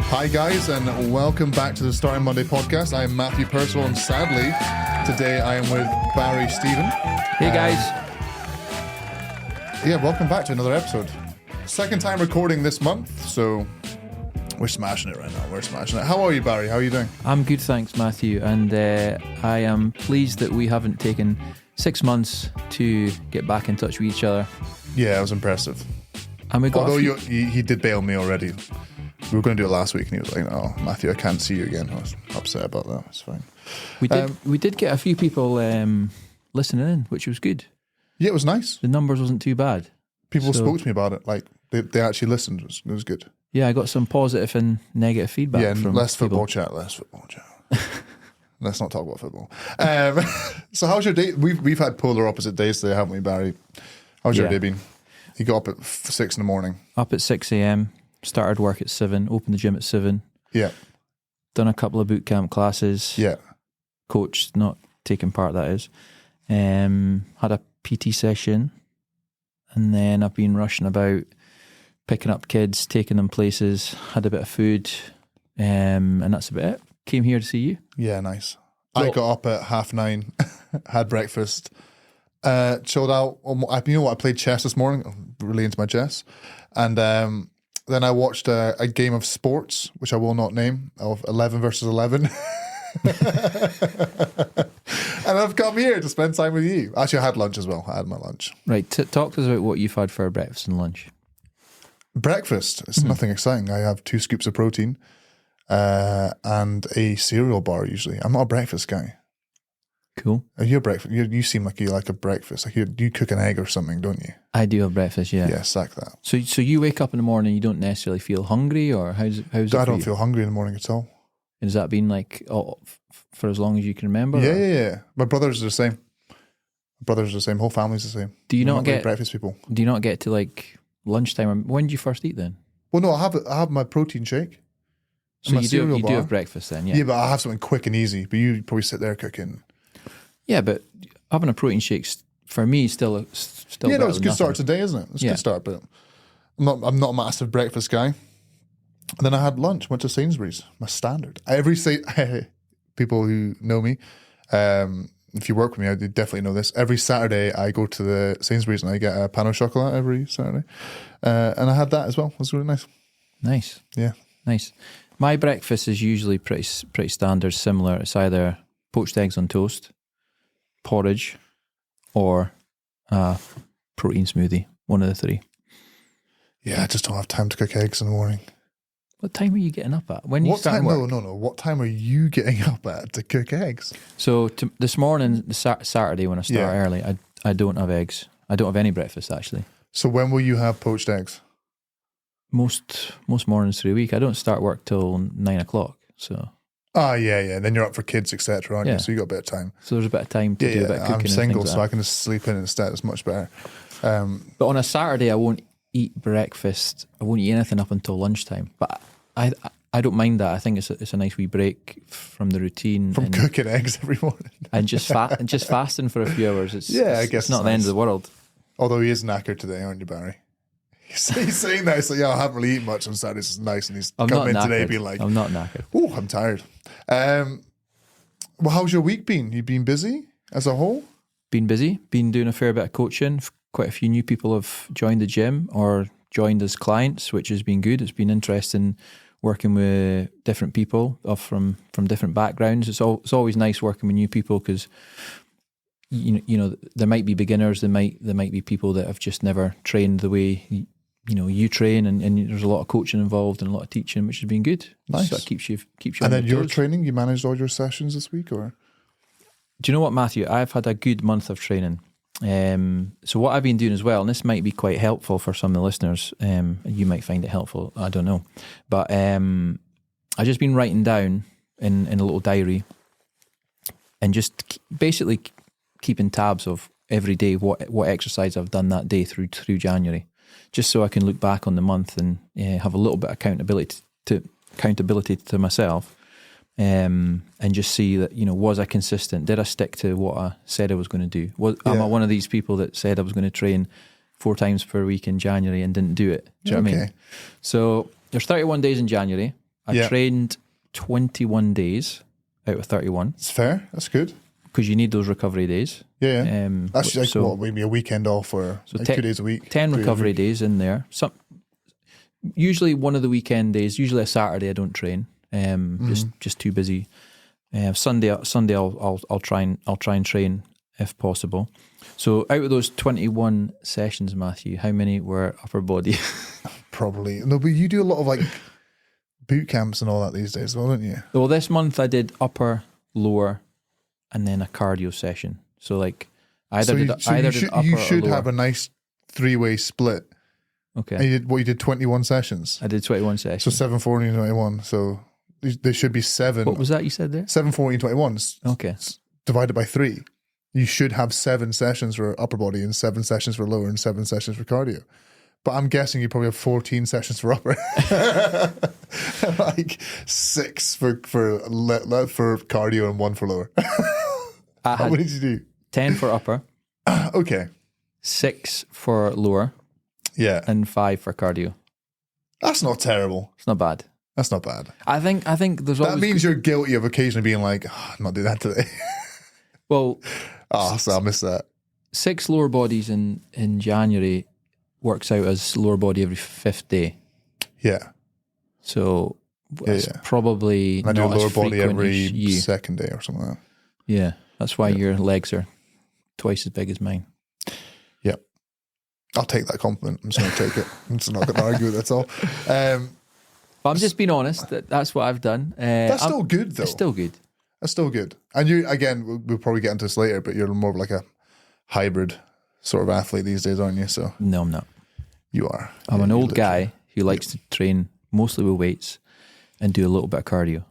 Hi guys, and welcome back to the Starting Monday podcast. I am Matthew Percival, and sadly, today I am with Barry Stephen. Hey guys. Yeah, welcome back to another episode. Second time recording this month, so we're smashing it right now. We're smashing it. How are you, Barry? How are you doing? I'm good, thanks, Matthew. And I am pleased that we haven't taken 6 months to get back in touch with each other. Yeah, it was impressive. And we got Although he did bail me already. We were going to do it last week, and he was like, "Oh, Matthew, I can't see you again." I was upset about that. It's fine. We did get a few people listening in, which was good. Yeah, it was nice. The numbers wasn't too bad. People spoke to me about it. Like they actually listened. It was good. Yeah, I got some positive and negative feedback. Yeah, from less people. football chat. Let's not talk about football. So how's your day? We've had polar opposite days today, haven't we, Barry? How's your day been? You got up at 6 in the morning. Up at 6 a.m, started work at 7, opened the gym at 7. Yeah. Done a couple of boot camp classes. Yeah. Coached, not taking part, that is. Had a PT session. And then I've been rushing about, picking up kids, taking them places, had a bit of food, and that's about it. Came here to see you. Yeah, nice. I got up at 9:30, had breakfast, chilled out. You know what? I played chess this morning. I'm really into my chess. And then I watched a game of sports, which I will not name, of 11 versus 11. And I've come here to spend time with you. Actually, I had lunch as well. I had my lunch. Right. Talk to us about what you've had for breakfast and lunch. Breakfast. It's nothing exciting. I have 2 scoops of protein and a cereal bar usually. I'm not a breakfast guy. Cool. Are you a breakfast? You seem like you like a breakfast. Like you cook an egg or something, don't you? I do have breakfast, yeah. Yeah, sack that. So you wake up in the morning, you don't necessarily feel hungry, or how's it I for don't you? feel hungry in the morning at all. Has that been like for as long as you can remember? Yeah. My brothers are the same. Whole family's the same. Do you We're not get really breakfast people? Do you not get to like lunchtime? Or when do you first eat then? Well, no, I have my protein shake. So my you cereal do bar. have breakfast then, yeah. Yeah, but I have something quick and easy. But you probably sit there cooking. Yeah, but having a protein shake's for me still Yeah, better no, it's a than good nothing. start today, isn't it? It's a good start, but I'm not a massive breakfast guy. And then I had lunch, went to Sainsbury's, my standard. People who know me, if you work with me, I definitely know this. Every Saturday I go to the Sainsbury's and I get a pain au chocolat every Saturday. And I had that as well. It was really nice. Nice. Yeah. Nice. My breakfast is usually pretty standard, similar. It's either poached eggs on toast, porridge, or a protein smoothie. One of the 3. Yeah, I just don't have time to cook eggs in the morning. What time are you getting up at? When you What start time? work? No. What time are you getting up at to cook eggs? So this morning, Saturday, when I start Yeah. early, I don't have eggs. I don't have any breakfast, actually. So when will you have poached eggs? Most mornings through the week. I don't start work till 9 o'clock. So Yeah. Then you're up for kids, etc., aren't Yeah. you? So you got a bit of time. there's a bit of time to do a bit of cooking. I'm and single, things so like I can just sleep in instead. It's much better. But on a Saturday, I won't eat breakfast. I won't eat anything up until lunchtime. But I don't mind that. I think it's a nice wee break from the routine. From cooking eggs every morning. And just fasting for a few hours. I guess it's not the end of the world. Although he is knackered today, aren't you, Barry? He's saying that. He's like, I haven't really eaten much on Saturdays. It's nice. And he's I'm come not in knackered. today being like, I'm not knackered. oh, I'm tired. Well, how's your week been? You been busy as a whole? Been busy. Been doing a fair bit of coaching. Quite a few new people have joined the gym or joined as clients, which has been good. It's been interesting working with different people from different backgrounds. It's always nice working with new people because you know there might be beginners, there might be people that have just never trained the way you train, and there's a lot of coaching involved and a lot of teaching, which has been good. Nice. So it keeps you. And on then your your toes. training, you managed all your sessions this week, or? Do you know what, Matthew? I've had a good month of training. So what I've been doing as well, and this might be quite helpful for some of the listeners, you might find it helpful, I don't know. But I've just been writing down in a little diary and just basically keeping tabs of every day what exercise I've done that day through January, just so I can look back on the month and have a little bit of accountability to myself. And just see that, was I consistent? Did I stick to what I said I was going to do? Am I one of these people that said I was going to train 4 times per week in January and didn't do it? Do you know what I mean? So there's 31 days in January. I trained 21 days out of 31 It's fair. That's good. because you need those recovery days. Yeah. That's like, so- what, maybe a weekend off or like 2 days a week? 10 3 days a recovery week? days in there. Usually one of the weekend days, usually a Saturday I don't train. Just too busy. Sunday I'll try and train if possible. So out of those 21 sessions, Matthew, how many were upper body? Probably. No, but you do a lot of like boot camps and all that these days, well, don't you? Well, this month I did upper, lower, and then a cardio session. So like did upper you or should lower. have a nice 3-way split. Okay. And you did 21 sessions. I did 21 So sessions. 7, 14, 21. So there should be 7. What was that you said there? 7, 14, 21. Okay. Divided by 3. You should have 7 sessions for upper body and 7 sessions for lower and 7 sessions for cardio. But I'm guessing you probably have 14 sessions for upper. Like 6 for cardio and 1 for lower. I How had many did you do? 10 for upper, Okay. 6 for lower, Yeah. and 5 for cardio. That's not terrible. It's not bad. That's not bad. I think there's That always means you're guilty of occasionally being like, I'm not doing that today. well, So I'll miss that. 6 lower bodies in January works out as lower body every 5th day. Yeah. So it's yeah. probably And I do not a lower as body frequent every as you. second day or something like that. Yeah, that's why your legs are twice as big as mine. Yep. I'll take that compliment. I'm just going to take it. I'm just not going to argue. That's all. But I'm just being honest. That's what I've done. That's still good, though. It's still good. That's still good. And you, again, we'll probably get into this later, but you're more of like a hybrid sort of athlete these days, aren't you? So No, I'm not. you are. I'm Yeah, an you old literally- guy who likes to train mostly with weights and do a little bit of cardio,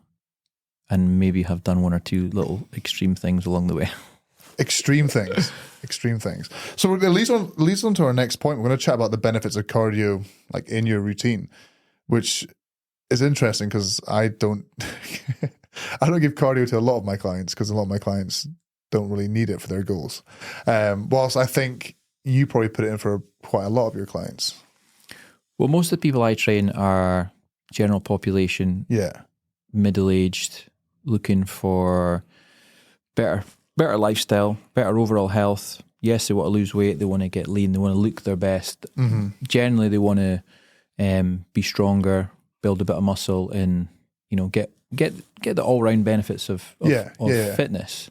and maybe have done 1 or 2 little extreme things along the way. Extreme things. Extreme things. So it leads on to our next point. We're going to chat about the benefits of cardio, like in your routine, which is interesting because I don't give cardio to a lot of my clients because a lot of my clients don't really need it for their goals. Whilst I think you probably put it in for quite a lot of your clients. Well, most of the people I train are general population, Yeah. middle-aged, looking for better lifestyle, better overall health. Yes, they want to lose weight, they want to get lean, they want to look their best. Mm-hmm. Generally, they want to be stronger, build a bit of muscle, and get the all-round benefits of fitness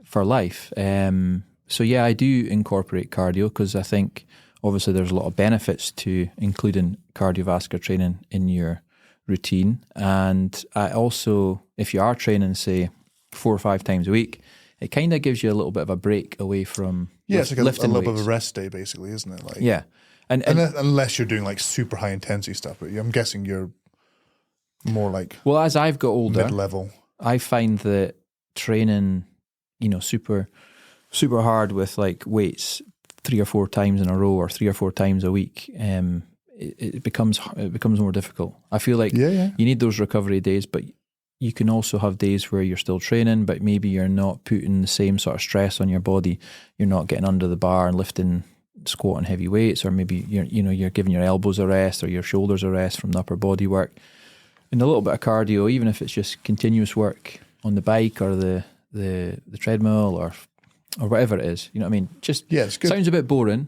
for life. So yeah, I do incorporate cardio because I think obviously there's a lot of benefits to including cardiovascular training in your routine. And I also, if you are training, say 4 or 5 times a week, it kind of gives you a little bit of a break away from Yeah, it's like a lifting little bit weights. of a rest day, basically, isn't it? Like, Yeah. And unless you're doing like super high intensity stuff, but I'm guessing you're more like well, as I've got older, mid-level. I find that training, super hard with like weights 3 or 4 times in a row or 3 or 4 times a week, it becomes more difficult. I feel like Yeah. you need those recovery days, but you can also have days where you're still training, but maybe you're not putting the same sort of stress on your body. You're not getting under the bar and lifting, squatting heavy weights, or maybe you're giving your elbows a rest or your shoulders a rest from the upper body work. And a little bit of cardio, even if it's just continuous work on the bike or the treadmill or whatever it is, you know what I mean? Just It's good. sounds a bit boring,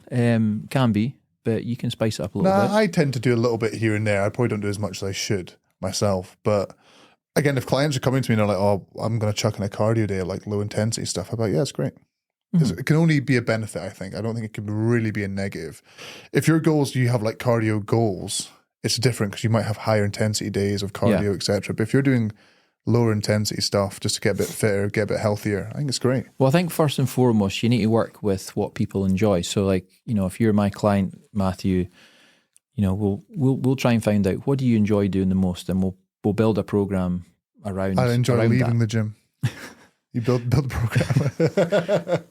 can be, but you can spice it up a little bit. I tend to do a little bit here and there. I probably don't do as much as I should myself. But again, if clients are coming to me and they're like, oh, I'm going to chuck in a cardio day, like low intensity stuff, I'm like, yeah, it's great. It can only be a benefit, I think. I don't think it can really be a negative. If your goals, you have like cardio goals, it's different because you might have higher intensity days of cardio, etc. But if you're doing lower intensity stuff just to get a bit fitter, get a bit healthier, I think it's great. Well, I think first and foremost, you need to work with what people enjoy. So, like, if you're my client, Matthew, we'll try and find out what do you enjoy doing the most, and we'll build a program around. I enjoy around leaving that. the gym. You build the program.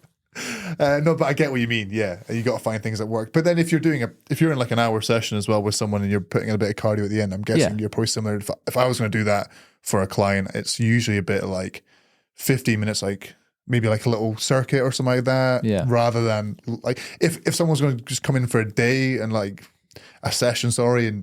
No, but I get what you mean. Yeah, you got to find things that work. But then if you're in like an hour session as well with someone and you're putting in a bit of cardio at the end, I'm guessing you're probably similar. If I was going to do that for a client, it's usually a bit like 15 minutes, like maybe like a little circuit or something like that. Yeah. Rather than like if someone's going to just come in for a day and like a session,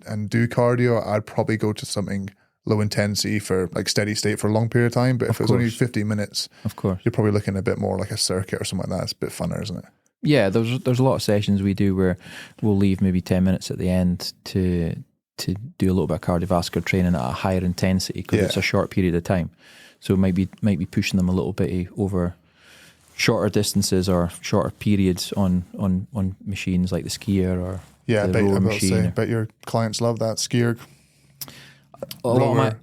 and do cardio, I'd probably go to something low intensity for like steady state for a long period of time. But if it was only 15 minutes, of course, you're probably looking a bit more like a circuit or something like that. It's a bit funner, isn't it? Yeah, there's a lot of sessions we do where we'll leave maybe 10 minutes at the end to do a little bit of cardiovascular training at a higher intensity because it's a short period of time. So might be pushing them a little bit over shorter distances or shorter periods on machines like the skier or the rower machine. I bet your clients love that skier. A lot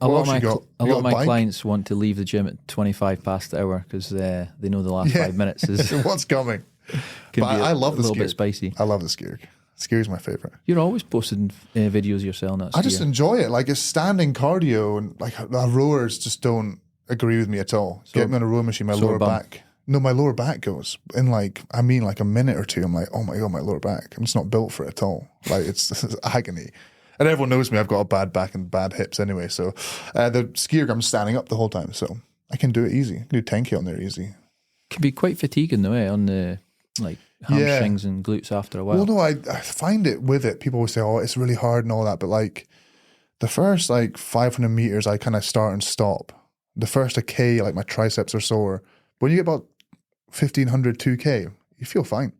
of my clients want to leave the gym at 25 past the hour because they know the last 5 minutes is what's coming. But I love the skier. A little bit spicy. I love the skier. Skier is my favorite. You're always posting videos yourself. I just enjoy it. Like it's standing cardio, and like rowers just don't agree with me at all. Get me on a row machine, my lower back. No, my lower back goes in like a minute or two. I'm like, oh my God, my lower back. I'm just not built for it at all. Like it's agony. And everyone knows me. I've got a bad back and bad hips anyway. So the skier, I'm standing up the whole time. So I can do it easy. I can do 10K on there easy. It can be quite fatiguing though, on the like hamstrings and glutes after a while. Well, no, I find it with it. People always say, oh, it's really hard and all that. But like the first like 500 meters, I kind of start and stop. The first 1K, like my triceps are sore. When you get about 1,500, 2K, you feel fine.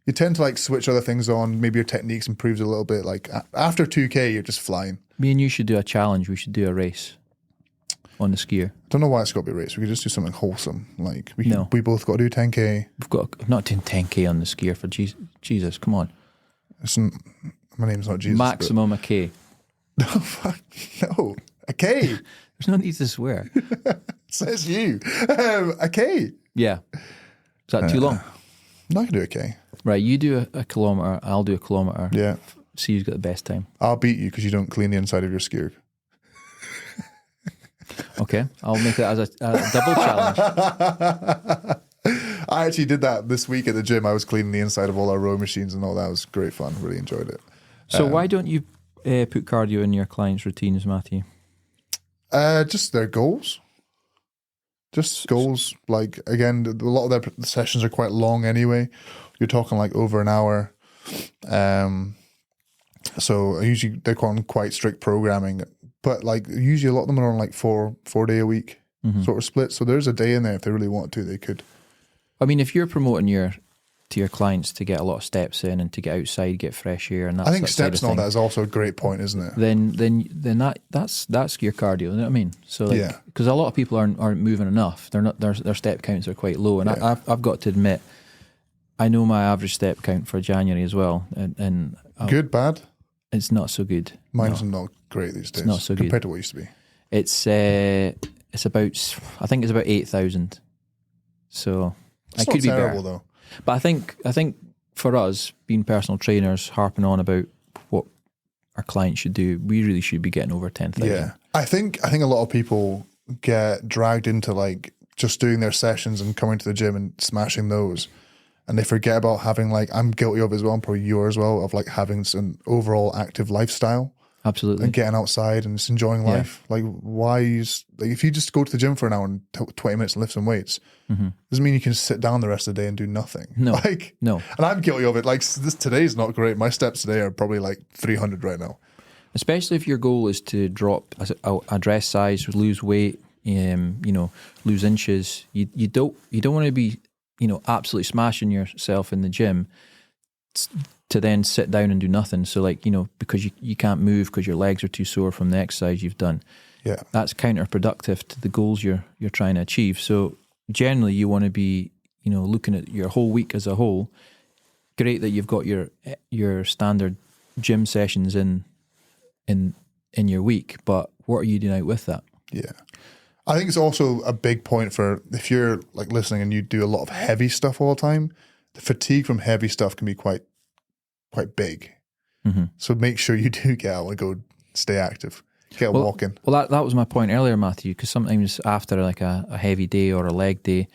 You tend to like switch other things on. Maybe your techniques improves a little bit. Like after 2K, you're just flying. Me and you should do a challenge. We should do a race on the skier. I don't know why it's got to be a race. We could just do something wholesome. Like we both got to do 10K. I'm not doing 10K on the skier for Jesus. Come on. My name's not Jesus. Maximum a K. No, fuck. No. A K. There's no need to swear. Says you. A K. Yeah. Is that too long? No, I can do a K. Right, you do a kilometre, I'll do a kilometre. Yeah. See who's got the best time. I'll beat you because you don't clean the inside of your skier. Okay, I'll make it as a double challenge. I actually did that this week at the gym. I was cleaning the inside of all our row machines and all that. It was great fun. Really enjoyed it. So why don't you put cardio in your clients' routines, Matthew? Just their goals. Just goals. Like, again, a lot of their sessions are quite long anyway. You're talking like over an hour. So usually they're quite strict programming. But like usually a lot of them are on like four day a week sort of split. So there's a day in there if they really want to, they could. I mean, if you're promoting to your clients to get a lot of steps in and to get outside, get fresh air, and I think steps and all that is also a great point, isn't it? Then that's your cardio. You know what I mean? So like, because a lot of people aren't moving enough. They're not. Their step counts are quite low, and I've got to admit, I know my average step count for January as well, and good, bad. It's not so good. Mine's not great these days. It's not so compared good to what it used to be. It's about 8,000. So it's I could be terrible better. Though. But I think for us being personal trainers, harping on about what our clients should do, we really should be getting over 10,000. Yeah, I think a lot of people get dragged into like just doing their sessions and coming to the gym and smashing those. And they forget about having, like, I'm guilty of as well, and probably you as well, of like having an overall active lifestyle. Absolutely. And getting outside and just enjoying life. Like, if you just go to the gym for an hour and 20 minutes and lift some weights, doesn't mean you can sit down the rest of the day and do nothing. No. No. And I'm guilty of it. Like, today's not great. My steps today are probably like 300 right now. Especially if your goal is to drop a dress size, lose weight, lose inches. You don't want to be, absolutely smashing yourself in the gym to then sit down and do nothing. So like, because you can't move because your legs are too sore from the exercise you've done. Yeah. That's counterproductive to the goals you're trying to achieve. So generally you want to be, looking at your whole week as a whole. Great that you've got your standard gym sessions in your week, but what are you doing out with that? Yeah. I think it's also a big point for if you're like listening and you do a lot of heavy stuff all the time, the fatigue from heavy stuff can be quite big. Mm-hmm. So make sure you do get out and go stay active, get walking. Well, that was my point earlier, Matthew, because sometimes after like a heavy day or a leg day,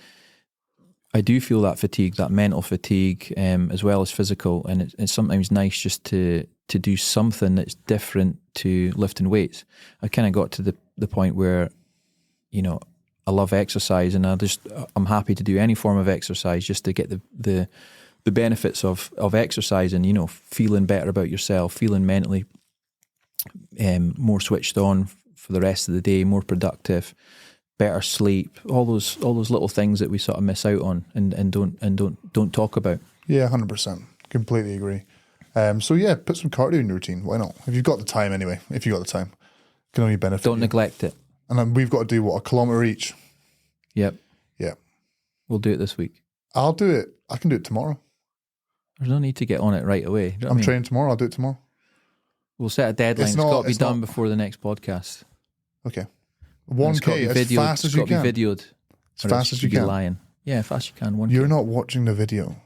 I do feel that fatigue, that mental fatigue, as well as physical. And it's sometimes nice just to do something that's different to lifting weights. I kind of got to the point where, I love exercise and I'm happy to do any form of exercise just to get the benefits of exercise and, feeling better about yourself, feeling mentally more switched on for the rest of the day, more productive, better sleep, all those little things that we sort of miss out on and don't talk about. Yeah, 100%. Completely agree. So yeah, put some cardio in your routine. Why not? If you've got the time anyway. If you've got the time. Can only benefit Don't you. neglect it. And then we've got to do, what, 1 kilometre each? Yep. Yeah. We'll do it this week. I'll do it. I can do it tomorrow. There's no need to get on it right away. You know what I I'm mean? training tomorrow. I'll do it tomorrow. We'll set a deadline. It's got to be done before the next podcast. Okay. 1K as fast as you can. It's got to be videoed. As fast as you can. Lying. Yeah, fast you can. 1K. You're not watching the video.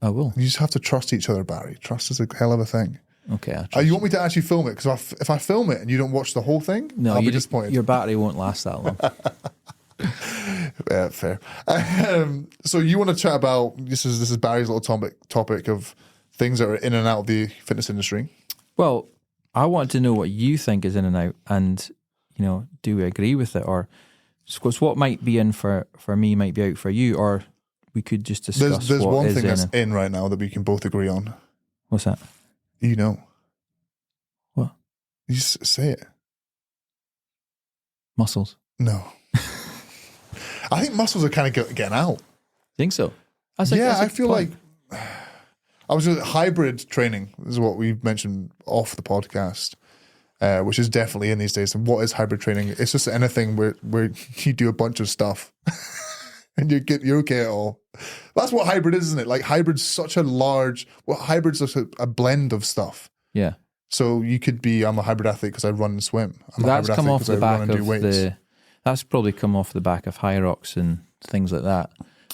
I will. You just have to trust each other, Barry. Trust is a hell of a thing. Okay. You want me to actually film it? Because if I film it and you don't watch the whole thing, I'll be disappointed. Your battery won't last that long. Yeah, fair. So you want to chat about, this is Barry's little topic of things that are in and out of the fitness industry. Well, I want to know what you think is in and out, and do we agree with it, or because what might be in for me might be out for you, or we could just discuss. There's what one is thing that's in. in right now that we can both agree on. What's that? You know. What? You just say it. Muscles. No. I think muscles are kind of getting out. Think so? I feel like I was just hybrid training is what we mentioned off the podcast, which is definitely in these days. And what is hybrid training? It's just anything where you do a bunch of stuff and you're okay at all. That's what hybrid is, isn't it? Like hybrid's such a large. Well, hybrid's just a blend of stuff. Yeah. So you could be, I'm a hybrid athlete because I run and swim. That's come off the back of that's probably come off the back of high rocks and things like that.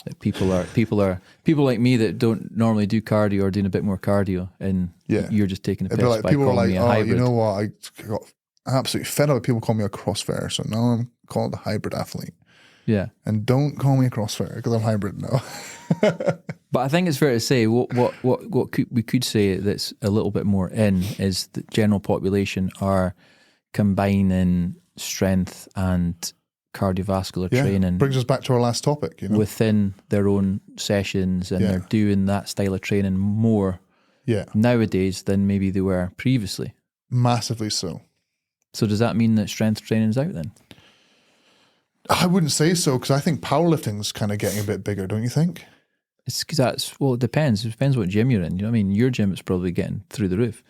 That people like me that don't normally do cardio are doing a bit more cardio, and you're just taking a piss like, by people calling are like, me a hybrid. You know what? I got absolutely fed up with people calling me a CrossFitter, so now I'm called a hybrid athlete. Yeah, and don't call me a CrossFitter because I'm hybrid now. But I think it's fair to say what we could say that's a little bit more in is the general population are combining strength and cardiovascular training. Brings us back to our last topic, within their own sessions, and they're doing that style of training more nowadays than maybe they were previously. Massively so. So does that mean that strength training is out then? I wouldn't say so, because I think powerlifting's kind of getting a bit bigger, don't you think? It's because it depends. It depends what gym you're in. You know what I mean? Your gym is probably getting through the roof.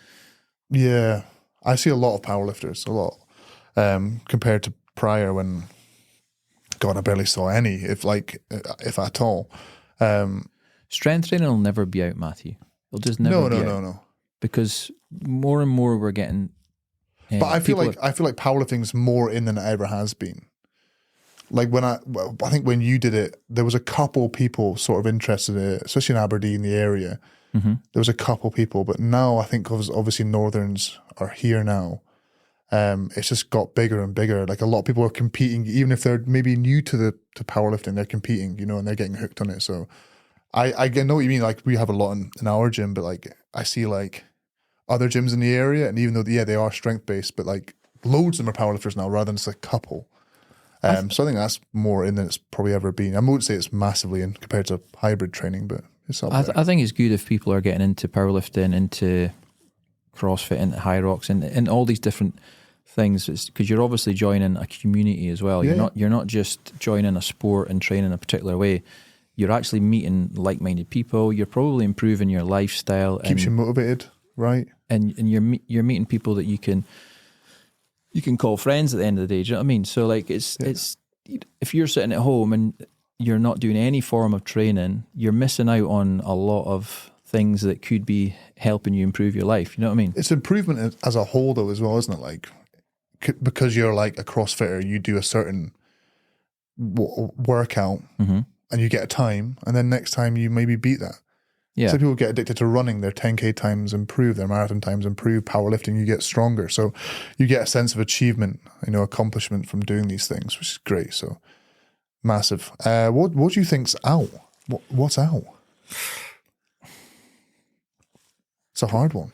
Yeah. I see a lot of powerlifters, a lot, compared to prior when, God, I barely saw any, if at all. Strength training will never be out, Matthew. It'll just never be out. No. Because more and more we're getting... but I feel like powerlifting's more in than it ever has been. Like I think when you did it, there was a couple people sort of interested in it, especially in Aberdeen, the area. Mm-hmm. There was a couple people, but now I think obviously Northerns are here now. It's just got bigger and bigger. Like a lot of people are competing, even if they're maybe new to powerlifting, they're competing, and they're getting hooked on it. So I know what you mean. Like we have a lot in our gym, but like I see like other gyms in the area, and even though they are strength based, but like loads of them are powerlifters now rather than just a couple. So I think that's more in than it's probably ever been. I wouldn't say it's massively in compared to hybrid training, but it's up there. I think it's good if people are getting into powerlifting, into CrossFit, into high rocks, and all these different things, because you're obviously joining a community as well. You're not just joining a sport and training a particular way. You're actually meeting like-minded people. You're probably improving your lifestyle. Keeps you motivated, right? And you're meeting people that you can call friends at the end of the day. Do you know what I mean? So like it's if you're sitting at home and you're not doing any form of training, you're missing out on a lot of things that could be helping you improve your life. You know what I mean? It's improvement as a whole though as well, isn't it? Like because you're like a CrossFitter, you do a certain workout and you get a time, and then next time you maybe beat that. Yeah. Some people get addicted to running, their 10K times improve, their marathon times improve, powerlifting, you get stronger. So you get a sense of achievement, accomplishment from doing these things, which is great. So massive. What do you think's out? What's out? It's a hard one.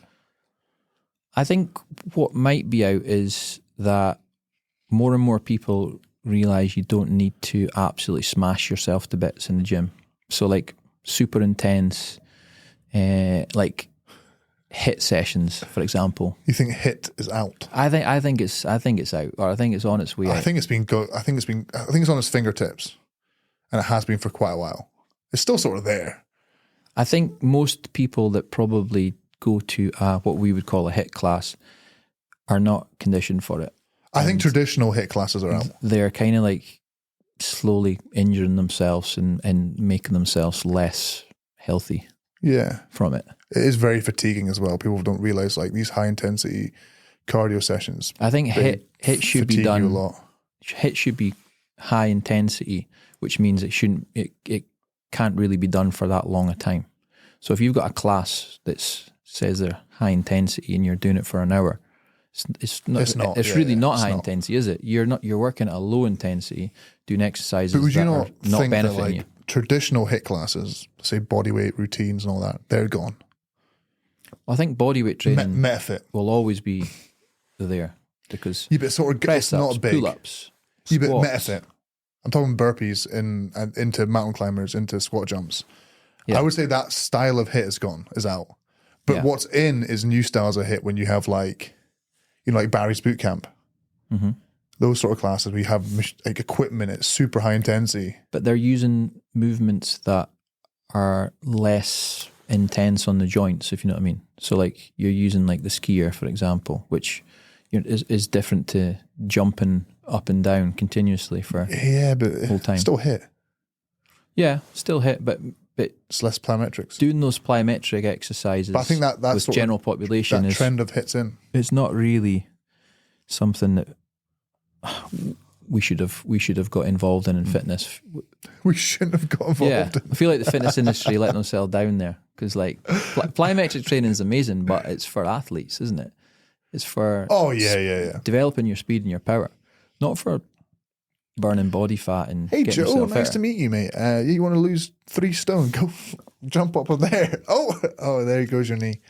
I think what might be out is that more and more people realize you don't need to absolutely smash yourself to bits in the gym. So like super intense, like HIIT sessions, for example. You think HIIT is out? I think it's out, or I think it's on its way out. I think it's on its fingertips, and it has been for quite a while. It's still sort of there. I think most people that probably go to what we would call a HIIT class are not conditioned for it. I think traditional HIIT classes are out. They're kind of like slowly injuring themselves and making themselves less healthy. Yeah, from it. It is very fatiguing as well. People don't realize like these high intensity cardio sessions. I think HIIT should be done a lot. HIIT should be high intensity, which means it can't really be done for that long a time. So if you've got a class that says they're high intensity and you're doing it for an hour, it's really not high intensity, is it? You're working at a low intensity, doing exercises but would you that not are not think benefiting that, like, you. Traditional HIIT classes, say bodyweight routines and all that, they're gone. I think bodyweight training MetaFit will always be there because but sort of press it's ups, not big. pull-ups, But squats. MetaFit. I'm talking burpees into mountain climbers, into squat jumps. Yeah. I would say that style of HIIT is out. But Yeah. what's in is new styles of HIIT when you have like Barry's Boot Camp. Mm-hmm. Those sort of classes where you have like equipment at super high intensity. But they're using movements that are less intense on the joints, if you know what I mean. So like you're using like the skier, for example, which is different to jumping up and down continuously for but whole time. Still HIIT. Yeah, still HIIT, but It's less plyometrics. doing those plyometric exercises But I think that's with sort general of, population that is trend of HIIT's in. it's not really something that we should have got involved in fitness. We shouldn't have got involved. Yeah, I feel like the fitness industry let themselves down there because like plyometric training is amazing, but it's for athletes, isn't it? It's for developing your speed and your power, not for burning body fat and Hey getting Joe, yourself nice fitter. to meet you, mate. You want to lose 3 stone? Go jump up on there. Oh, there goes your knee.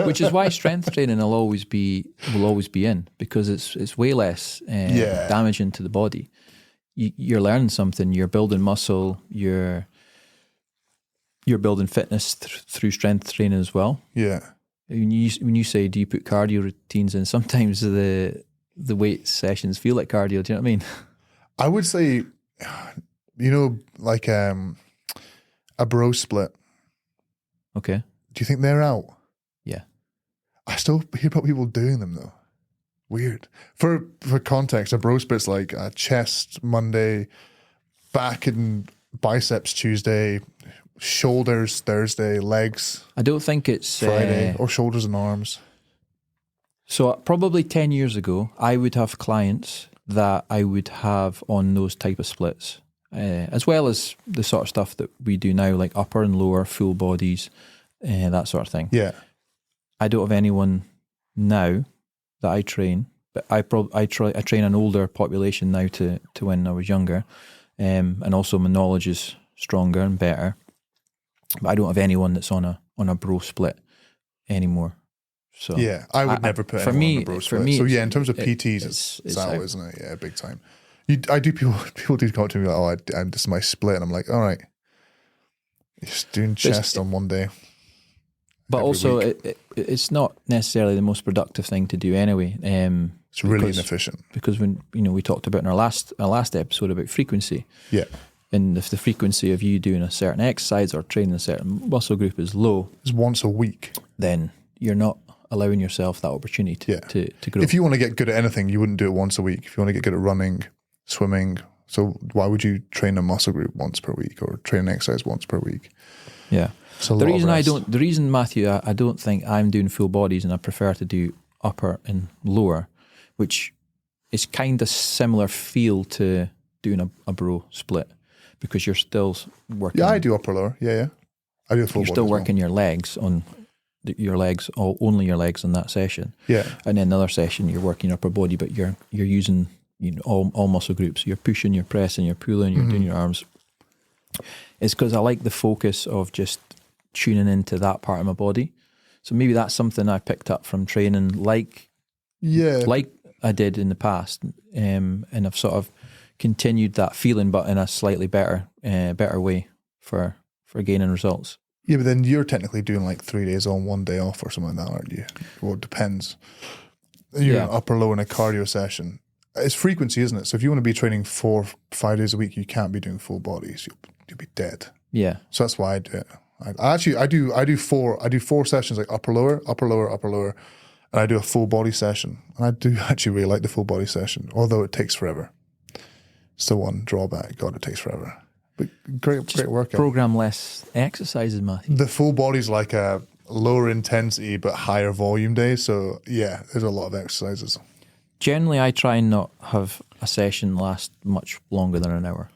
Which is why strength training will always be in because it's way less damaging to the body. You're learning something. You're building muscle. You're building fitness through strength training as well. Yeah. When you say, do you put cardio routines in? Sometimes the weight sessions feel like cardio. Do you know what I mean? I would say, like a bro split. Okay. Do you think they're out? Yeah. I still hear about people doing them though. Weird. For context, a bro split's like a chest Monday, back and biceps Tuesday, shoulders Thursday, legs I don't think it's Friday, or shoulders and arms. So probably 10 years ago, I would have clients that I would have on those type of splits, as well as the sort of stuff that we do now, like upper and lower, full bodies, that sort of thing. Yeah. I don't have anyone now that I train, but I train an older population now to when I was younger, and also my knowledge is stronger and better. But I don't have anyone that's on a bro split anymore. So yeah, I would never put anyone on a bro split. So yeah, in terms of PTs, it's out, isn't it? Yeah, big time. People do come up to me like, this is my split, and I'm like, all right, you're just doing chest on one day. But also, it's not necessarily the most productive thing to do anyway. It's really inefficient because when we talked about in our last episode about frequency. Yeah. And if the frequency of you doing a certain exercise or training a certain muscle group is low, it's once a week, then you're not allowing yourself that opportunity to grow. If you want to get good at anything, you wouldn't do it once a week. If you want to get good at running, swimming, so why would you train a muscle group once per week or train an exercise once per week? Yeah. The reason, Matthew, I don't think I'm doing full bodies and I prefer to do upper and lower, which is kind of similar feel to doing a bro split because you're still working. Yeah, I do upper lower. Yeah. I do full body. You're still working your legs on only your legs in that session. Yeah. And then another session you're working upper body, but you're using all muscle groups. You're pushing, you're pressing, you're pulling, you're doing your arms. It's because I like the focus of just tuning into that part of my body. So maybe that's something I picked up from training like I did in the past. And I've sort of continued that feeling, but in a slightly better way for gaining results. Yeah, but then you're technically doing like 3 days on, 1 day off or something like that, aren't you? Well, it depends. You're Yeah. upper low in a cardio session. It's frequency, isn't it? So if you want to be training 4-5 days a week, you can't be doing full bodies. You'll be dead. Yeah. So that's why I do it. I do four sessions, like upper lower, and I do a full body session. And I do actually really like the full body session, although it takes forever. It's the one drawback. God, it takes forever. But great workout. Program less exercises, Matthew. The full body's like a lower intensity but higher volume day. So yeah, there's a lot of exercises. Generally, I try and not have a session last much longer than an hour.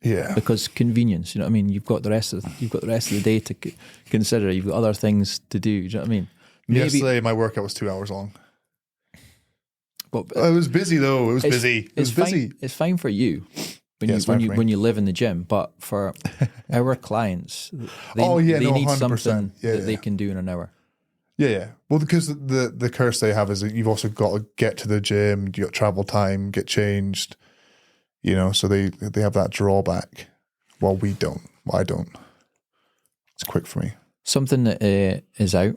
Yeah, Because convenience, you know what I mean. You've got the rest of the day to consider. You've got other things to do. Do you know what I mean? yesterday my workout was 2 hours long. But It was busy though. It was it's- busy. It it's was busy. Fine, it's fine for you when Yeah, you it's fine for me. when you live in the gym. But for our clients, they, Oh, yeah, they no, need 100%. something Yeah, that they yeah. can do in an hour. Yeah. Well, because the curse they have is that you've also got to get to the gym, you got travel time, get changed, you know, so they have that drawback. Well, we don't. Well, I don't. It's quick for me. Something that is out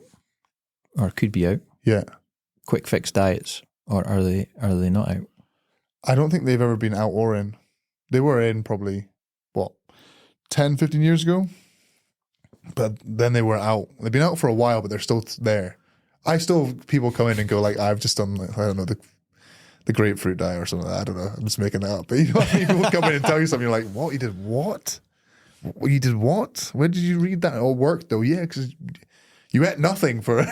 or could be out. Yeah. Quick fix diets, or are they not out? I don't think they've ever been out or in. They were in probably, 10, 15 years ago? But then they were out. They've been out for a while, but they're still there. People come in and go like, I've just done, like, I don't know, the grapefruit diet or something like that. I don't know. I'm just making that up. But you know what I mean? People come in and tell you something, you're like, what? You did what? You did what? Where did you read that? It all worked though. Yeah, because you ate nothing for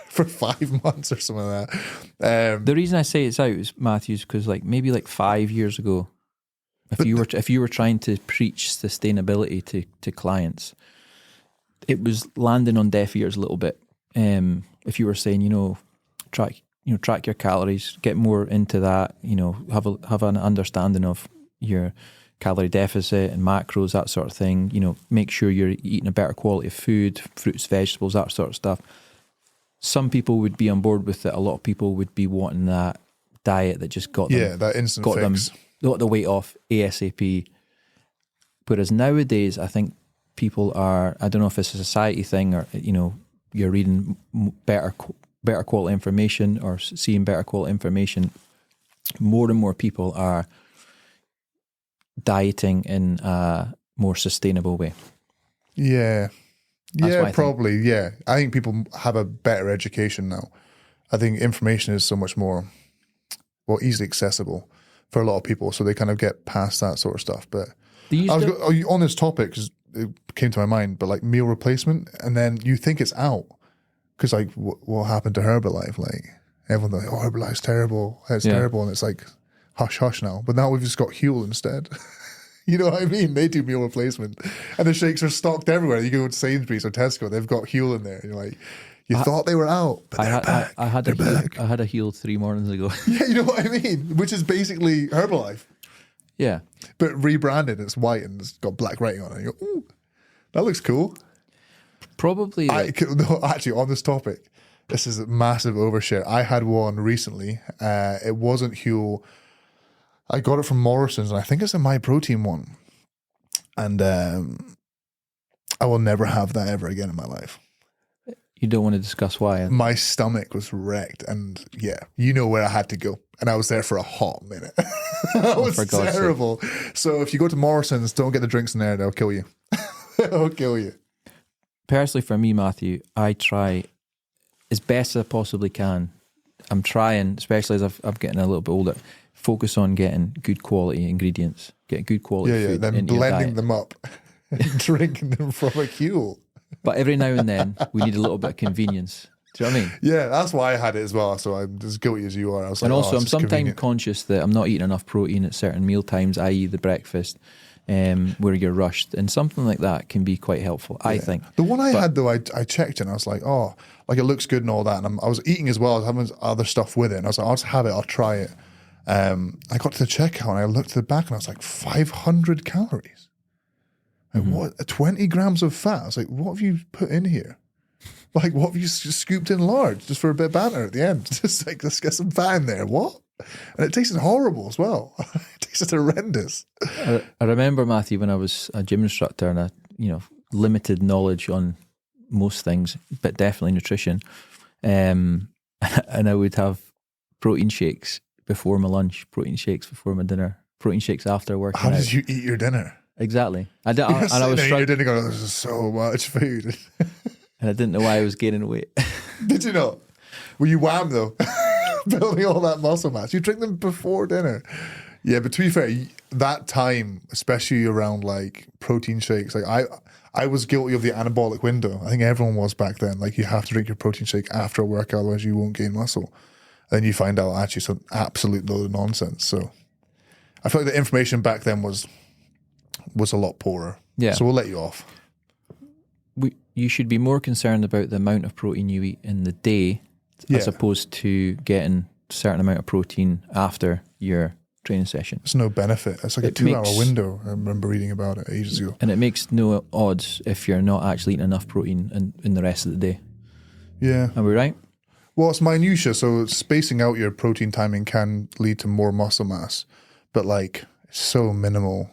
for 5 months or something like that. The reason I say it's out is, Matthews, because maybe 5 years ago, if you were trying to preach sustainability to clients, it was landing on deaf ears a little bit. If you were saying, track your calories, get more into that, have an understanding of your calorie deficit and macros, that sort of thing. Make sure you're eating a better quality of food, fruits, vegetables, that sort of stuff. Some people would be on board with it. A lot of people would be wanting that diet that just got them, that instant got fix. them, got the weight off ASAP. Whereas nowadays, I think people are, I don't know if it's a society thing or, you're reading better quality information or seeing better quality information. More and more people are dieting in a more sustainable way. Yeah. That's what I Yeah, think. probably. Yeah. I think people have a better education now. I think information is so much more, easily accessible for a lot of people. So they kind of get past that sort of stuff. But on this topic, 'cause it came to my mind, but like meal replacement, and then you think it's out. Because like, what happened to Herbalife? Like, everyone's like, oh, Herbalife's terrible. It's terrible. And it's like, hush, hush now. But now we've just got Huel instead. You know what I mean? They do meal replacement. And the shakes are stocked everywhere. You go to Sainsbury's or Tesco, they've got Huel in there. You're like, you thought they were out, but they're back. I had a heel 3 mornings ago. Yeah, you know what I mean? Which is basically Herbalife. Yeah. But rebranded, it's white and it's got black writing on it. And you go, ooh, that looks cool. Probably. No, actually, on this topic, this is a massive overshare. I had one recently. It wasn't Huel. I got it from Morrison's, and I think it's a My Protein one. And I will never have that ever again in my life. You don't want to discuss why. My stomach was wrecked, and yeah, you know where I had to go. And I was there for a hot minute. That was for God's terrible. So if you go to Morrison's, don't get the drinks in there. They'll kill you. They'll kill you. Personally, for me, Matthew, I try as best as I possibly can. I'm trying, especially as I'm getting a little bit older, focus on getting good quality ingredients, getting good quality food Then into your blending diet. them up and drinking them from a Huel. But every now and then, we need a little bit of convenience. Do you know what I mean? Yeah, that's why I had it as well. So I'm as guilty as you are. I was And like, also, oh, I'm it's just sometimes convenient. conscious that I'm not eating enough protein at certain meal times, i.e. the breakfast, where you're rushed. And something like that can be quite helpful, I think. The one I had though, I checked and I was like, oh, like it looks good and all that. And I was eating as well. I was having other stuff with it. And I was like, I'll just have it. I'll try it. I got to the checkout and I looked at the back and I was like, 500 calories. Like, what? 20 grams of fat. I was like, what have you put in here? Like, what have you scooped in large just for a bit of banter at the end? Just like, let's get some fat in there. What? And it tasted horrible as well. It tasted horrendous. I remember, Matthew, when I was a gym instructor and limited knowledge on most things, but definitely nutrition. And I would have protein shakes before my lunch, protein shakes before my dinner, protein shakes after working How out. did you eat your dinner? Exactly. And You're I sitting was there eating your struggling, dinner going, this is so much food. and I didn't know why I was gaining weight. Did you not? Were you wham though? Building all that muscle mass. You drink them before dinner. Yeah, but to be fair, that time, especially around like protein shakes, like I was guilty of the anabolic window. I think everyone was back then. Like you have to drink your protein shake after a workout, otherwise you won't gain muscle. Then you find out actually it's an absolute load of nonsense. So I feel like the information back then was a lot poorer. Yeah. So we'll let you off. You should be more concerned about the amount of protein you eat in the day as opposed to getting a certain amount of protein after your training session. There's no benefit. It's like a 2 hour window. I remember reading about it ages ago. And it makes no odds if you're not actually eating enough protein in the rest of the day. Yeah. Are we right? Well, it's minutia, so spacing out your protein timing can lead to more muscle mass, but like it's so minimal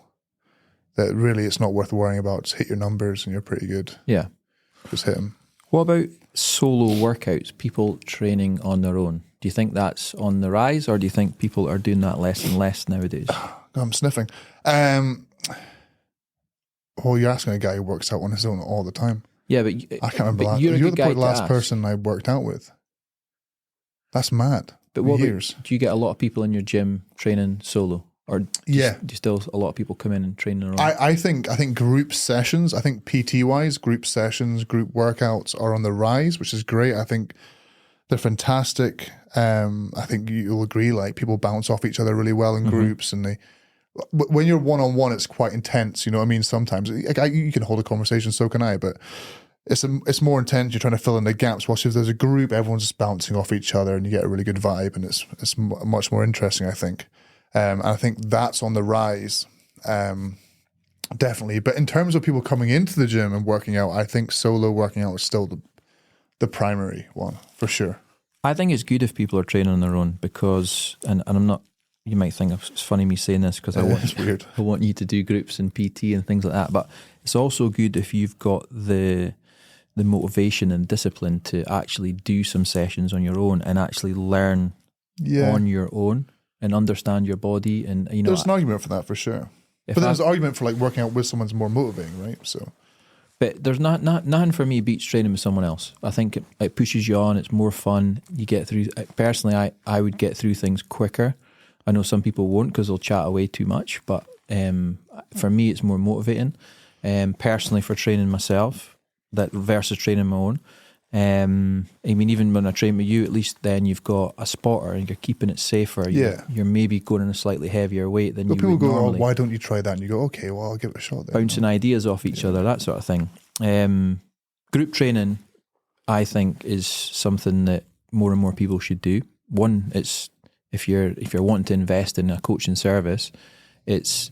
that really it's not worth worrying about. Just hit your numbers and you're pretty good. Yeah. Just hit them. What about solo workouts, people training on their own? Do you think that's on the rise, or do you think people are doing that less and less nowadays? I'm sniffing. Well, you're asking a guy who works out on his own all the time. Yeah, but I can't remember. You're the last person I worked out with. That's mad. But what years? Do you get a lot of people in your gym training solo? Or do you still a lot of people come in and train their own? I think group sessions, I think PT wise, group sessions, group workouts are on the rise, which is great. I think they're fantastic. I think you'll agree, like people bounce off each other really well in groups, and when you're one-on-one, it's quite intense. You know what I mean? Sometimes like, you can hold a conversation, so can I, but it's more intense. You're trying to fill in the gaps. Whilst if there's a group, everyone's just bouncing off each other, and you get a really good vibe, and it's much more interesting, I think. And I think that's on the rise, definitely. But in terms of people coming into the gym and working out, I think solo working out is still the primary one, for sure. I think it's good if people are training on their own because, and I'm not, you might think it's funny me saying this because It's weird. I want you to do groups and PT and things like that, but it's also good if you've got the motivation and discipline to actually do some sessions on your own and actually learn on your own. And understand your body, and you know, there's an argument for that for sure. But there's an argument for like working out with someone's more motivating, right? So, but there's nothing for me beats training with someone else. I think it pushes you on. It's more fun. You get through. Personally, I would get through things quicker. I know some people won't because they'll chat away too much. But for me, it's more motivating. Personally, for training myself, that versus training my own. I mean, even when I train with you, at least then you've got a spotter and you're keeping it safer. You're maybe going in a slightly heavier weight than you would normally. People go, why don't you try that? And you go, okay, well, I'll give it a shot then. Bouncing ideas off each other, that sort of thing. Group training, I think, is something that more and more people should do. One, it's if you're wanting to invest in a coaching service, it's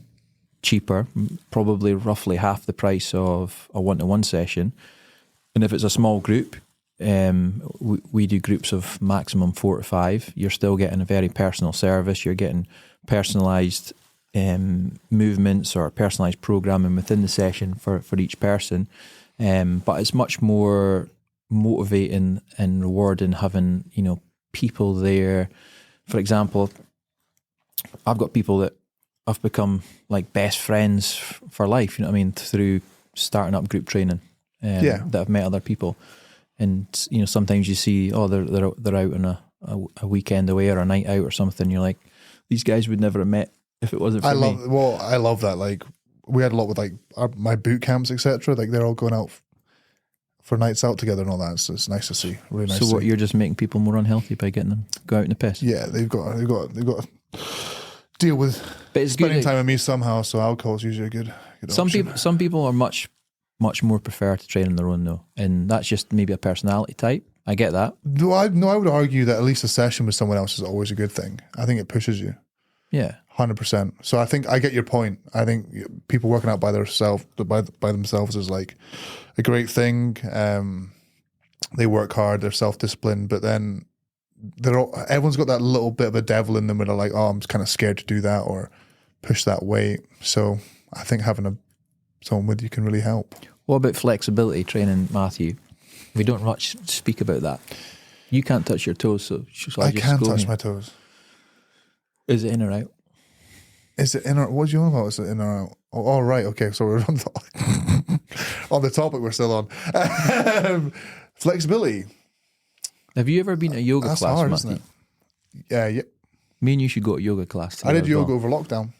cheaper, probably roughly half the price of a one-to-one session. And if it's a small group, we do groups of maximum 4 to 5. You're still getting a very personal service. You're getting personalised movements or personalised programming within the session for each person. But it's much more motivating and rewarding having, people there. For example, I've got people that I've become like best friends for life, you know what I mean, through starting up group training. That I've met other people, and sometimes you see they're out on a weekend away or a night out or something. You're like, these guys would never have met if it wasn't for me. I love that. Like we had a lot with like my boot camps, etc. Like they're all going out for nights out together and all that. So it's nice to see. Really nice. So you're just making people more unhealthy by getting them go out in the piss? Yeah, they've got to deal with spending time with me somehow. So alcohol is usually a good option. Some people are much more prefer to train on their own though, and that's just maybe a personality type. I get that. I would argue that at least a session with someone else is always a good thing. I think it pushes you. Yeah, 100%. So I think I get your point. I think people working out by themselves is like a great thing. They work hard, they're self-disciplined, but then everyone's got that little bit of a devil in them where they're like, oh, I'm kind of scared to do that or push that weight. So I think having someone with you can really help. What about flexibility training, Matthew? We don't much speak about that. You can't touch your toes, so shall I just can go touch here? my toes. Is it in or out? Is it in or what do you want about? Is it in or out? Oh, right. Okay, so we're on on the topic we're still on. Flexibility. Have you ever been to a yoga That's class, hard, Matthew? isn't it? Yeah, yeah. Me and you should go to yoga class I together. did as yoga well. over lockdown.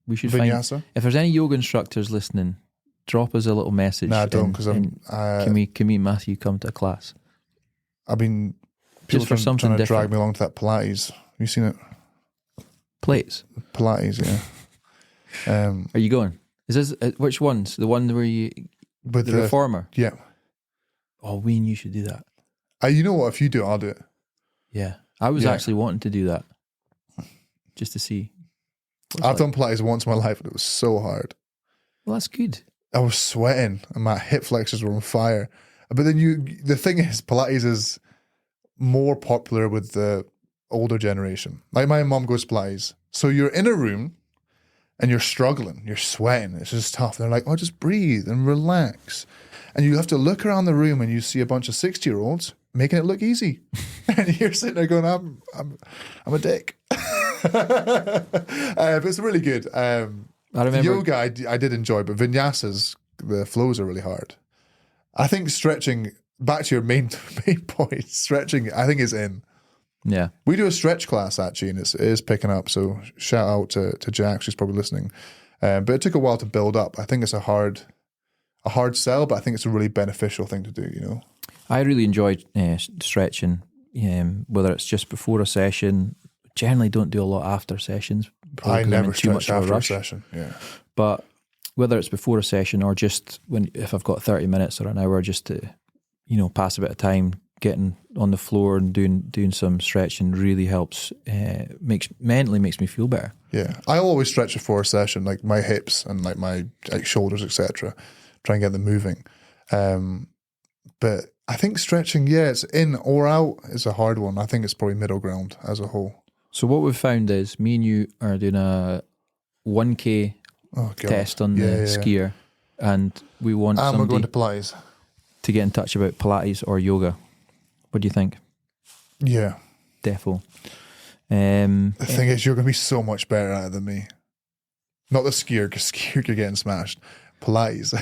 We should find. Vinyasa. If there's any yoga instructors listening, drop us a little message. Nah, don't, because can me and Matthew come to a class? I've been Just for something trying to different. drag me along to that Pilates. Have you seen it? Plates. Pilates, yeah. Are you going? Is this which ones? The one where you With the reformer? Yeah. Oh, we and you should do that. You know what? If you do it, I'll do it. Yeah, I was Yeah. actually wanting to do that, just to see. I've done Pilates once in my life, and it was so hard. Well, that's good. I was sweating, and my hip flexors were on fire. But then the thing is, Pilates is more popular with the older generation. Like my mom goes to Pilates, so you're in a room and you're struggling, you're sweating, it's just tough. They're like, oh, just breathe and relax. And you have to look around the room and you see a bunch of 60-year-olds making it look easy. And you're sitting there going, I'm a dick. But it's really good. I remember Yoga I did enjoy, but vinyasas, the flows are really hard. I think stretching, back to your main point, stretching I think is in. Yeah, We do a stretch class actually, and it is picking up. So shout out to Jack, she's probably listening. But it took a while to build up. I think it's a hard sell, but I think it's a really beneficial thing to do. You know, I really enjoyed stretching. Whether it's just before a session, generally don't do a lot after sessions. Probably I 'cause I'm in never too much stretch of after a rush. session. Yeah, But whether it's before a session or just if I've got 30 minutes or an hour, just to pass a bit of time getting on the floor and doing some stretching really helps. Makes me feel better. yeah. I always stretch before a session, like my hips and like my shoulders, etc. Try and get them moving. But I think stretching, it's in or out is a hard one. I think it's probably middle ground as a whole. So what we've found is me and you are doing a 1K Oh, God. test on the skier, and we want And we're somebody going to Pilates. to get in touch about Pilates or yoga. What do you think? Yeah. Defo. The thing is, you're going to be so much better at it than me. Not the skier, because skier you're getting smashed. Pilates.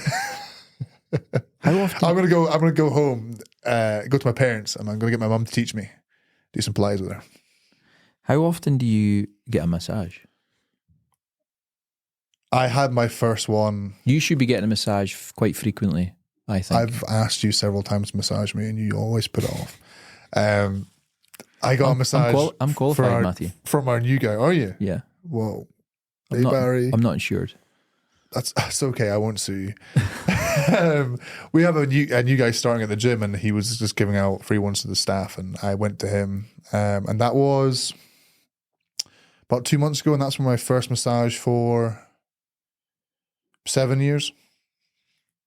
How often? I'm gonna go home, go to my parents, and I'm gonna get my mum to teach me, do some Pilates with her. How often do you get a massage? I had my first one. You should be getting a massage quite frequently, I think. I've asked you several times to massage me, and you always put it off. I got a massage. I'm qualified, Matthew. From our new guy. Are you? Yeah. Whoa. I'm Hey, not, Barry. I'm not insured. That's okay. I won't sue you. We have a new guy starting at the gym, and he was just giving out free ones to the staff, and I went to him, and that was about 2 months ago, and that's my first massage for 7 years.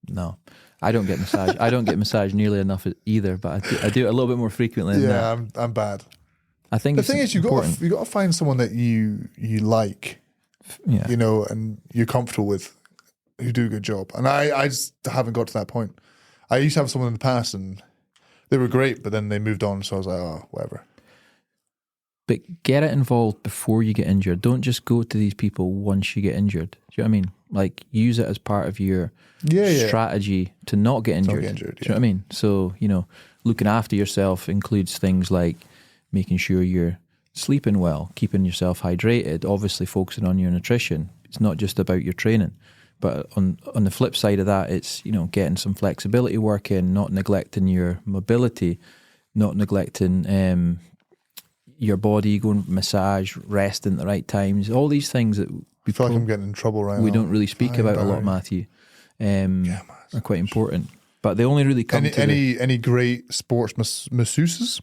No, I don't get massage. I don't get massage nearly enough either, but I do it a little bit more frequently than that. Yeah, I'm bad. I think The thing is, you got to find someone that you like, yeah. and you're comfortable with, who do a good job. And I just haven't got to that point. I used to have someone in the past, and they were great, but then they moved on, so I was like, oh, whatever. But get it involved before you get injured. Don't just go to these people once you get injured. Do you know what I mean? Like, use it as part of your strategy to not get injured. Do you know what I mean? So, looking after yourself includes things like making sure you're sleeping well, keeping yourself hydrated, obviously focusing on your nutrition. It's not just about your training. But on the flip side of that, it's, getting some flexibility work in, not neglecting your mobility, not neglecting your body, going massage, resting at the right times, all these things that I feel like I'm getting in trouble right now. we don't really speak about a lot, Matthew, are quite important. But they only really come any great sports masseuses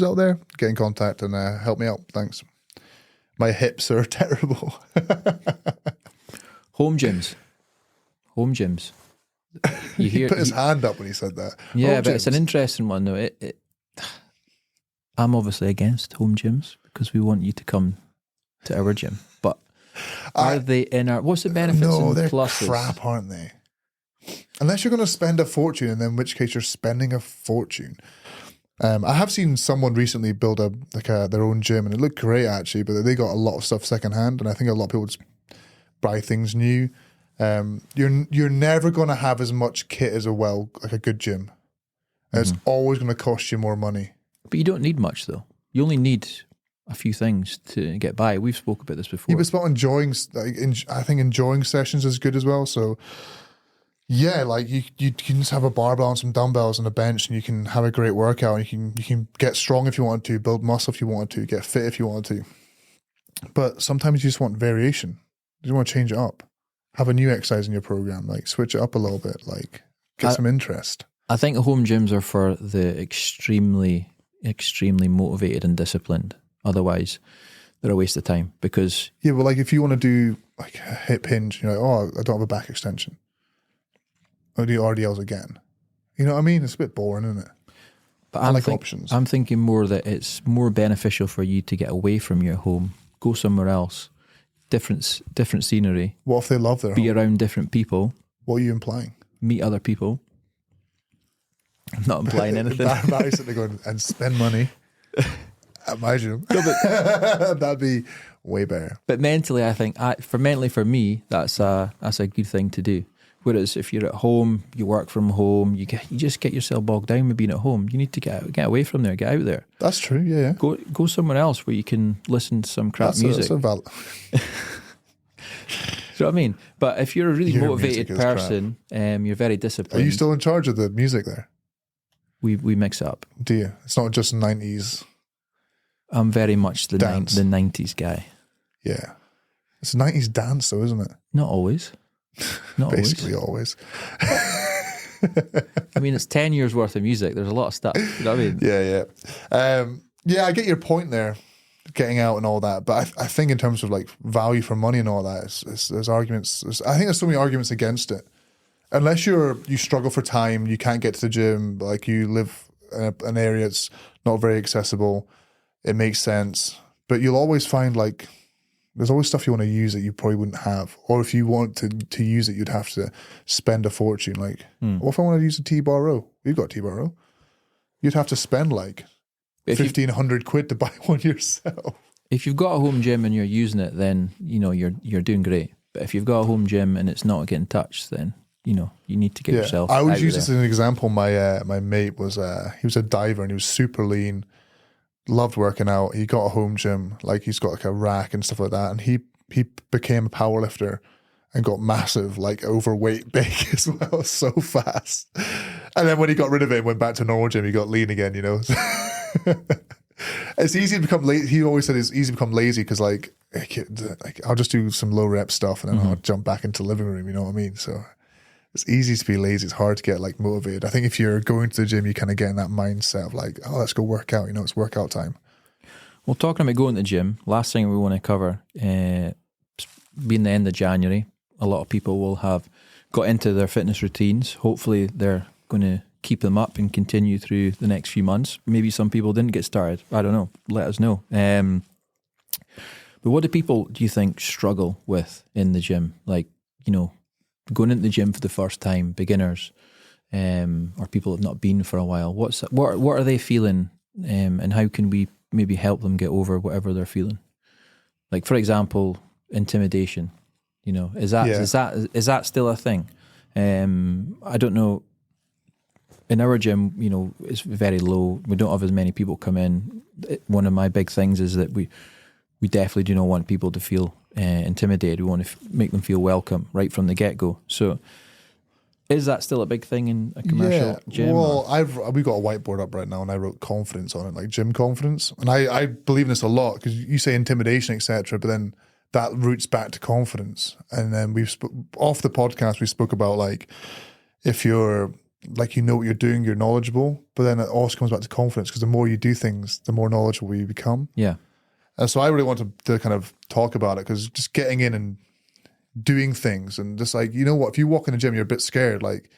out there, get in contact and help me out. Thanks. My hips are terrible. Home gyms. You He hear put his hand up when he said that. Yeah, Home but it's an gyms. interesting one though. I'm obviously against home gyms because we want you to come to our gym. But Are they in our? What's the benefits No, and they're pluses? crap, aren't they? Unless you're going to spend a fortune, and then in which case you're spending a fortune. I have seen someone recently build their own gym, and it looked great actually. But they got a lot of stuff secondhand, and I think a lot of people just buy things new. You're never going to have as much kit as a good gym. It's always going to cost you more money. But you don't need much though. You only need a few things to get by. We've spoke about this before. Yeah, but it's about enjoying. I think enjoying sessions is good as well. So. Yeah, like you can just have a barbell and some dumbbells and a bench, and you can have a great workout. And you can get strong if you want to, build muscle if you want to, get fit if you want to. But sometimes you just want variation. You want to change it up. Have a new exercise in your program, like switch it up a little bit, like get some interest. I think home gyms are for the extremely, extremely motivated and disciplined. Otherwise, they're a waste of time because yeah, but like if you want to do like a hip hinge, you're like, oh, I don't have a back extension. Or do RDLs again. You know what I mean? It's a bit boring, isn't it? But I like options. I'm thinking more that it's more beneficial for you to get away from your home, go somewhere else, different scenery. What if they love their be home? Around different people? What are you implying? Meet other people. I'm not implying anything. Barry's sitting there going, and spend money at my gym. No, but that'd be way better. But mentally, I think for me, that's a good thing to do. Whereas if you're at home, you work from home, you just get yourself bogged down with being at home. You need to get away from there, get out there. That's true, yeah. Go somewhere else where you can listen to some crap music. That's a valid. Do you know what I mean? But if you're a really motivated person, you're very disciplined. Are you still in charge of the music there? We mix it up. Do you? It's not just 90s. I'm very much the 90s guy. Yeah. It's 90s dance though, isn't it? Not always. Not basically always. I mean, it's 10 years worth of music. There's a lot of stuff. You know what I mean? Yeah, I get your point there, getting out and all that. But I think in terms of like value for money and all that, there's arguments. I think there's so many arguments against it. Unless you struggle for time, you can't get to the gym, like you live in an area that's not very accessible, it makes sense. But you'll always find like, there's always stuff you want to use that you probably wouldn't have. Or if you want to use it, you'd have to spend a fortune. Like, what if I want to use a T-bar row? We've got a T-bar row. You'd have to spend like 1,500 quid to buy one yourself. If you've got a home gym and you're using it, then, you're doing great. But if you've got a home gym and it's not getting touched, then, you need to get yourself I always out use there. this as an example. My mate was, he was a diver and he was super lean. Loved working out. He got a home gym, like he's got like a rack and stuff like that. And he became a power lifter and got massive, like overweight big as well, so fast. And then when he got rid of it and went back to normal gym, he got lean again, It's easy to become lazy. He always said it's easy to become lazy because like I'll just do some low rep stuff and then I'll jump back into the living room, you know what I mean? So it's easy to be lazy. It's hard to get like motivated. I think if you're going to the gym, you kind of get in that mindset of like, oh, let's go work out. It's workout time. Well, talking about going to the gym, last thing we want to cover, being the end of January, a lot of people will have got into their fitness routines. Hopefully they're going to keep them up and continue through the next few months. Maybe some people didn't get started. I don't know. Let us know. But what do you think struggle with in the gym? Like, going into the gym for the first time, beginners, or people that have not been for a while. What are they feeling, and how can we maybe help them get over whatever they're feeling? Like, for example, intimidation. Is that still a thing? I don't know. In our gym, it's very low. We don't have as many people come in. One of my big things is that we definitely do not want people to feel intimidated. We want to make them feel welcome right from the get-go. So is that still a big thing in a commercial gym? Well, we've got a whiteboard up right now and I wrote confidence on it, like gym confidence. And I believe in this a lot because you say intimidation, etc., but then that roots back to confidence. And then off the podcast, we spoke about like if you're like what you're doing, you're knowledgeable, but then it also comes back to confidence because the more you do things, the more knowledgeable you become. Yeah. And so I really want to kind of talk about it because just getting in and doing things and just like, if you walk in a gym, you're a bit scared. Like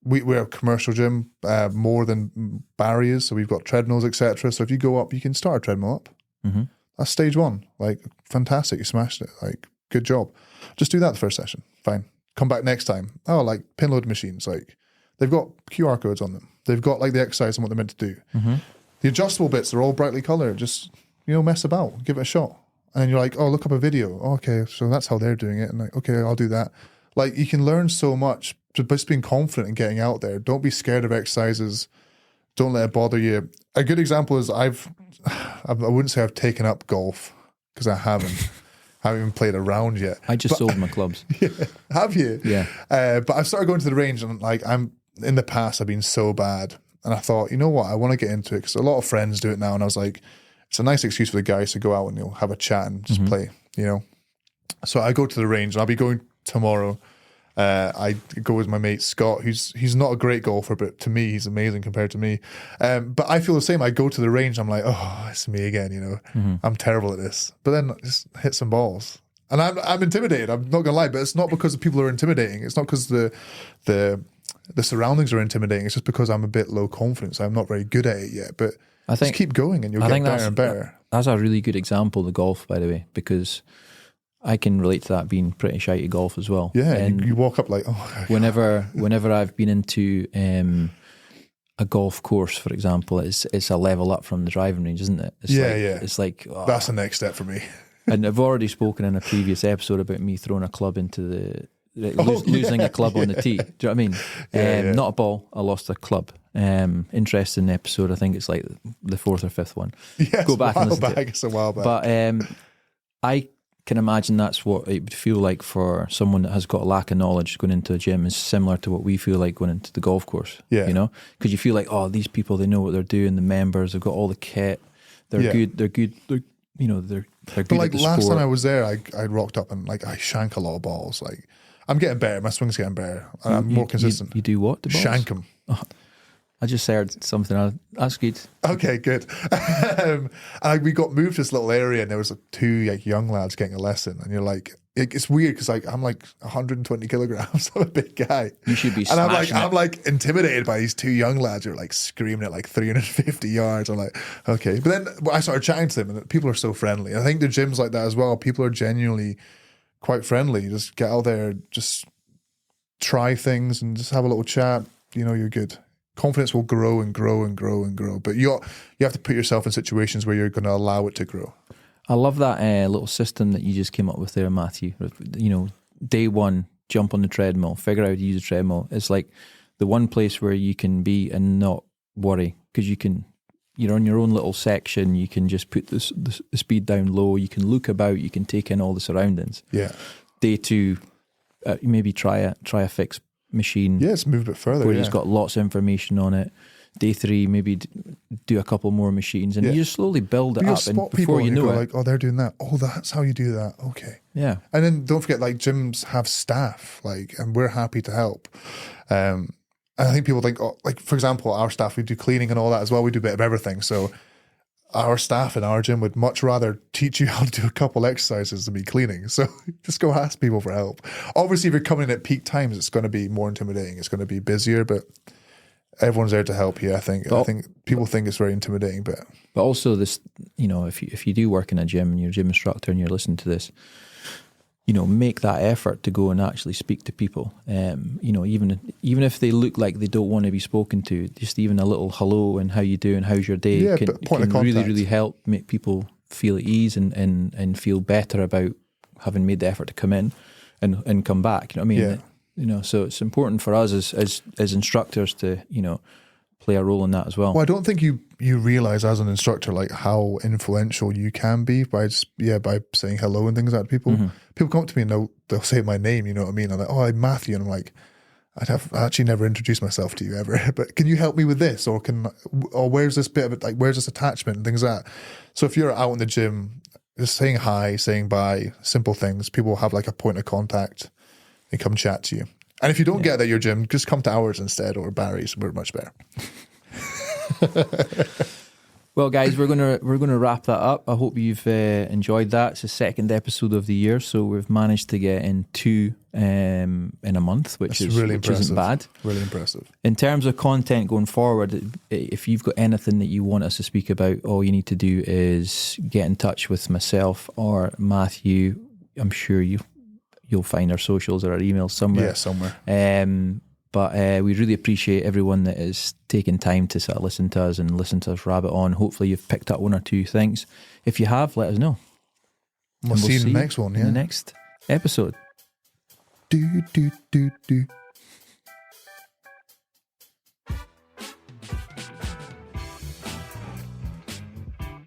we're a commercial gym more than Barry is. So we've got treadmills, etc. So if you go up, you can start a treadmill up. Mm-hmm. That's stage one. Like, fantastic, you smashed it. Like, good job. Just do that the first session. Fine. Come back next time. Oh, like pin load machines. Like, they've got QR codes on them. They've got like the exercise and what they're meant to do. Mm-hmm. The adjustable bits are all brightly colored. Just, mess about, give it a shot. And then you're like, oh, look up a video. Oh, okay, so that's how they're doing it. And like, okay, I'll do that. Like, you can learn so much just being confident and getting out there. Don't be scared of exercises. Don't let it bother you. A good example is I wouldn't say I've taken up golf because I haven't. I haven't even played around yet. I just sold my clubs. Yeah, have you? Yeah. But I've started going to the range, and like, in the past I've been so bad, and I thought, you know what, I want to get into it because a lot of friends do it now, and I was like, it's a nice excuse for the guys to go out and have a chat and just play, So I go to the range, and I'll be going tomorrow. I go with my mate Scott, he's not a great golfer, but to me he's amazing compared to me. But I feel the same. I go to the range, I'm like, oh, it's me again. I'm terrible at this. But then just hit some balls, and I'm intimidated. I'm not gonna lie, but it's not because the people are intimidating. It's not because the surroundings are intimidating. It's just because I'm a bit low confidence. I'm not very good at it yet. But I think just keep going, and you'll get better and better. That's a really good example of the golf, by the way, because I can relate to that, being pretty shy at golf as well. Yeah, and you walk up like, oh. Whenever I've been into a golf course, for example, it's a level up from the driving range, isn't it? It's like that's the next step for me. And I've already spoken in a previous episode about me throwing a club into losing a club on the tee. Do you know what I mean? Yeah. Not a ball. I lost a club. Interesting episode. I think it's like the fourth or fifth one. Yeah, go back and listen to it. It's a while back. But I can imagine that's what it would feel like for someone that has got a lack of knowledge going into a gym. Is similar to what we feel like going into the golf course. Yeah. Because you feel like, oh, these people, they know what they're doing. The members, they've got all the kit. They're good. They're good. They're good. But like at the last sport. time I was there, I rocked up and like I shank a lot of balls. Like, I'm getting better. My swing's getting better. And I'm more consistent. You do what? The balls? Shank them. Oh, I just heard something. That's good. Okay, good. And we got moved to this little area, and there was two young lads getting a lesson, and you're like, it's weird because I'm like 120 kilograms. I'm a big guy. You should be. And smashing I'm like intimidated by these two young lads who are like screaming at like 350 yards. I'm like, okay. But then I started chatting to them, and people are so friendly. I think the gym's like that as well. People are genuinely quite friendly. Just get out there, just try things, and just have a little chat. You're good. Confidence will grow and grow and grow and grow, but you have to put yourself in situations where you're going to allow it to grow. I love that little system that you just came up with there, Matthew. Day one, jump on the treadmill, figure out how to use the treadmill. It's like the one place where you can be and not worry, because you're on your own little section. You can just put the speed down low. You can look about. You can take in all the surroundings. Yeah. Day two, maybe try a fixed machine. Yeah, it's moved a bit further. Where it's got lots of information on it. Day three, maybe do a couple more machines, and you just slowly build it up. And before you know it, like, oh, they're doing that. Oh, that's how you do that. Okay. Yeah. And then don't forget, like, gyms have staff, and we're happy to help. And I think people think, for example, our staff, we do cleaning and all that as well. We do a bit of everything. So our staff in our gym would much rather teach you how to do a couple exercises than be cleaning. So just go ask people for help. Obviously, if you're coming in at peak times, it's going to be more intimidating. It's going to be busier, but everyone's there to help you. I think people think it's very intimidating, but also this, if you do work in a gym and you're a gym instructor and you're listening to this, make that effort to go and actually speak to people. Even if they look like they don't want to be spoken to, just even a little hello and how you do and how's your day can really, really help make people feel at ease and feel better about having made the effort to come in and come back. You know what I mean? Yeah. So it's important for us as instructors to, play a role in that as well. Well, I don't think you realize as an instructor like how influential you can be by saying hello and things like that to people. Mm-hmm. People come up to me and they'll say my name, you know what I mean? I'm like, oh, I'm Matthew, and I'm like, I actually never introduced myself to you ever, but can you help me with this, or where's this bit of it, like where's this attachment and things like that. So if you're out in the gym, just saying hi, saying bye, simple things, people have like a point of contact. They come chat to you. And if you don't get that at your gym, just come to ours instead, or Barry's. We're much better. Well, guys, we're gonna wrap that up. I hope you've enjoyed that. It's the second episode of the year, so we've managed to get in 2 in a month, which isn't bad. Really impressive. In terms of content going forward, if you've got anything that you want us to speak about, all you need to do is get in touch with myself or Matthew. I'm sure you'll find our socials or our emails somewhere. Yeah, somewhere. But we really appreciate everyone that is taking time to sort of listen to us and listen to us rabbit on. Hopefully you've picked up 1 or 2 things. If you have, let us know. We'll see you in the next one, yeah. In the next episode. Do, do, do, do.